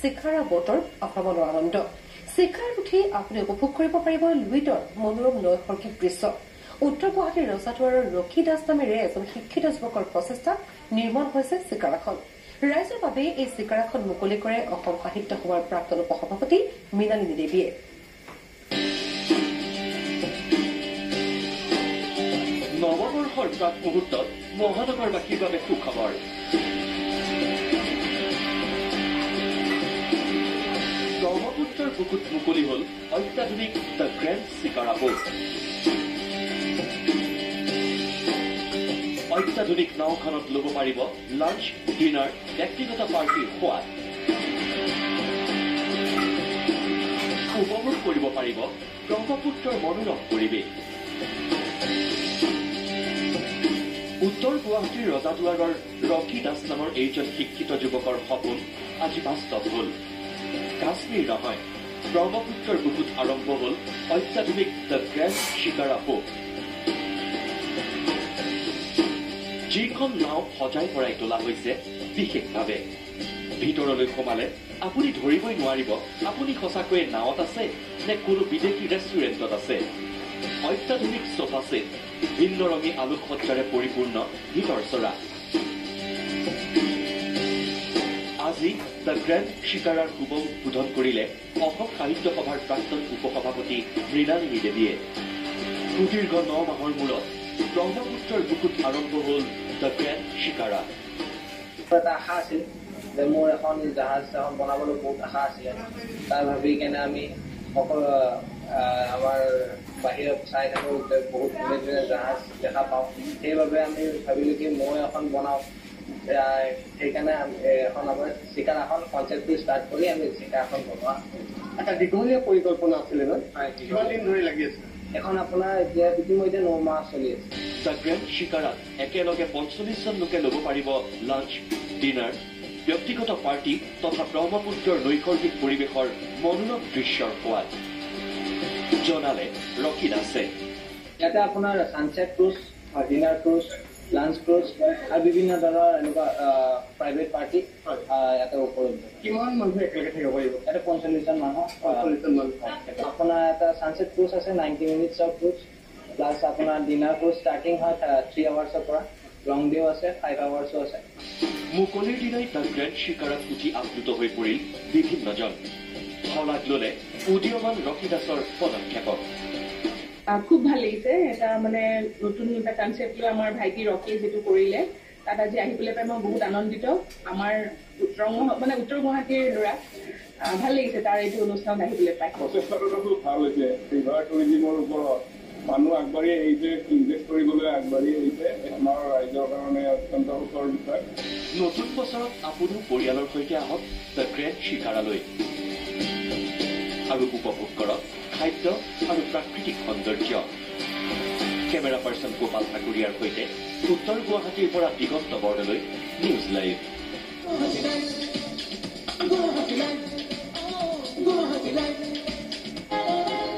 শিখাৰা বোটৰ অসমৰ আনন্দ শিখাৰাত উঠি আপুনি উপভোগ কৰিব পাৰিব লুইতৰ মনোৰম নৈসৰ্গিক দৃশ্য উত্তৰ গুৱাহাটীৰ ৰজাদুৱাৰৰ ৰকী দাস নামেৰে এজন শিক্ষিত যুৱকৰ প্ৰচেষ্টাত নিৰ্মাণ হৈছে শিকাৰাখন ৰাইজৰ বাবে এই শিকাৰাখন মুকলি কৰে অসম সাহিত্য সভাৰ প্ৰাক্তন উপসভাপতি মৃণালিনী দেৱীয়ে নৱবৰ্ষৰ প্ৰাক মুহূৰ্তত মহানগৰবাসীৰ বাবে সুখবৰ ব্ৰহ্মপুত্ৰৰ বুকুত মুকলি হ'ল অত্যাধুনিক দ্য গ্ৰেণ্ড শিকাৰা বোট অত্যাধুনিক নাওখনত ল'ব পাৰিব লাঞ্চ ডিনাৰ ব্যক্তিগত পাৰ্টিৰ সোৱাদ উপভোগ কৰিব পাৰিব ব্ৰহ্মপুত্ৰৰ মনোৰম পৰিৱেশ উত্তৰ গুৱাহাটীৰ ৰজাদুৱাৰৰ ৰকী দাস নামৰ এইজন শিক্ষিত যুৱকৰ সপোন আজি বাস্তৱ হ'ল কাশ্মীৰ নহয় ব্ৰহ্মপুত্ৰৰ বুকুত আৰম্ভ হ'ল অত্যাধুনিক দ্য গ্ৰেণ্ড শিকাৰা বোট যিখন নাও সজাই পৰাই তোলা হৈছে বিশেষভাৱে ভিতৰলৈ সোমালে আপুনি ধৰিবই নোৱাৰিব আপুনি সঁচাকৈয়ে নাৱত আছে নে কোনো বিদেশী ৰেষ্টুৰেণ্টত আছে অত্যাধুনিক সোফা ছেট ভিন্ন ৰঙী আলোকসজ্জাৰে পৰিপূৰ্ণ ভিতৰ চৰা আজি দ্য গ্ৰেণ্ড শিকাৰাৰ শুভ উদ্বোধন কৰিলে অসম সাহিত্য সভাৰ প্ৰাক্তন উপসভাপতি মৃণালিনী দেৱীয়ে সুদীৰ্ঘ 9 মাহৰ মূৰত ব্ৰহ্মপুত্ৰৰ বুকুত আৰম্ভ হ'ল দ্য গ্ৰেণ্ড শিকাৰা এটা আশা আছিল যে মোৰ এখন জাহাজ এখন বনাবলৈ বহুত আশা আছিলে তাৰ ভাবি কেনে আমি সকলো আমাৰ বাহিৰত চাই থাকোঁ যে বহুত ধুনীয়া ধুনীয়া জাহাজ দেখা পাওঁ সেইবাবে আমি ভাবিলোঁ কি মই এখন বনাওঁ সেইকাৰণে এখন আমাৰ শিকাৰাখন কনচেপ্টটো ষ্টাৰ্ট কৰি আমি শিকাৰাখন বনোৱা এটা দীঘলীয়া পৰিকল্পনা আছিলে নহয় কিমান দিন ধৰি লাগি আছে এখন আপোনাৰ এতিয়া ইতিমধ্যে 9 মাহ চলি আছে দ্য গ্ৰেণ্ড শিকাৰাত একেলগে 45 জন লোকে ল'ব পাৰিব লাঞ্চ ডিনাৰ ব্যক্তিগত পাৰ্টি তথা ব্ৰহ্মপুত্ৰৰ নৈসৰ্গিক পৰিৱেশৰ মনোৰম দৃশ্যৰ সোৱাদ জনালে ৰকী দাসে ইয়াতে আপোনাৰ sunset cruise dinner cruise lunch cruise আৰু বিভিন্ন ধৰণৰ এনেকুৱা প্ৰাইভেট পাৰ্টি ইয়াতে উপলব্ধ কিমান মানুহ একেলগে থাকিব পাৰিব ইয়াতে 45 জন মানুহ আপোনাৰ এটা ছানছেট ক্ৰুজ আছে 90 মিনিটছৰ ক্ৰুজ প্লাছ আপোনাৰ ডিনাৰ ক্ৰুজ ষ্টাৰ্টিং হয় 3 আৱাৰ্ছৰ পৰা লং ডেও আছে 5 আৱাৰ্ছো আছে মুকলিৰ দিনাই দ্য গ্ৰেণ্ড শিকাৰাত উঠি আপ্লুত হৈ পৰিল বিভিন্নজন শলাগ ল'লে উদীয়মান ৰকী দাসৰ পদক্ষেপক খুব ভাল লাগিছে এটা মানে নতুন এটা কনচেপ্ট লৈ আমাৰ ভাইটি ৰকীয়ে যেটো কৰিলে তাত আজি আহি পেলাই পাই মই বহুত আনন্দিত আমাৰ উত্তৰ গুৱাহাটীৰ ল'ৰা ভাল লাগিছে তাৰ এইটো অনুষ্ঠানত আহি পেলাই পাই প্ৰচেষ্টাটো খুব ভাল হৈছে ৰিভাৰ টুৰিজিমৰ ওপৰত মানুহ আগবাঢ়ি আহিছে ইনভেষ্ট কৰিবলৈ আগবাঢ়ি আহিছে আমাৰ ৰাইজৰ কাৰণে অত্যন্ত সুখৰ বিষয় নতুন বছৰত আপুনিও পৰিয়ালৰ সৈতে আহক দ্য গ্ৰেণ্ড শিকাৰালৈ আৰু উপভোগ কৰক খাদ্য আৰু প্ৰাকৃতিক সৌন্দৰ্য কেমেৰা পাৰ্চন গোপাল ঠাকুৰীয়াৰ সৈতে উত্তৰ গুৱাহাটীৰ পৰা দিগন্ত বৰদলৈ নিউজ লাইভ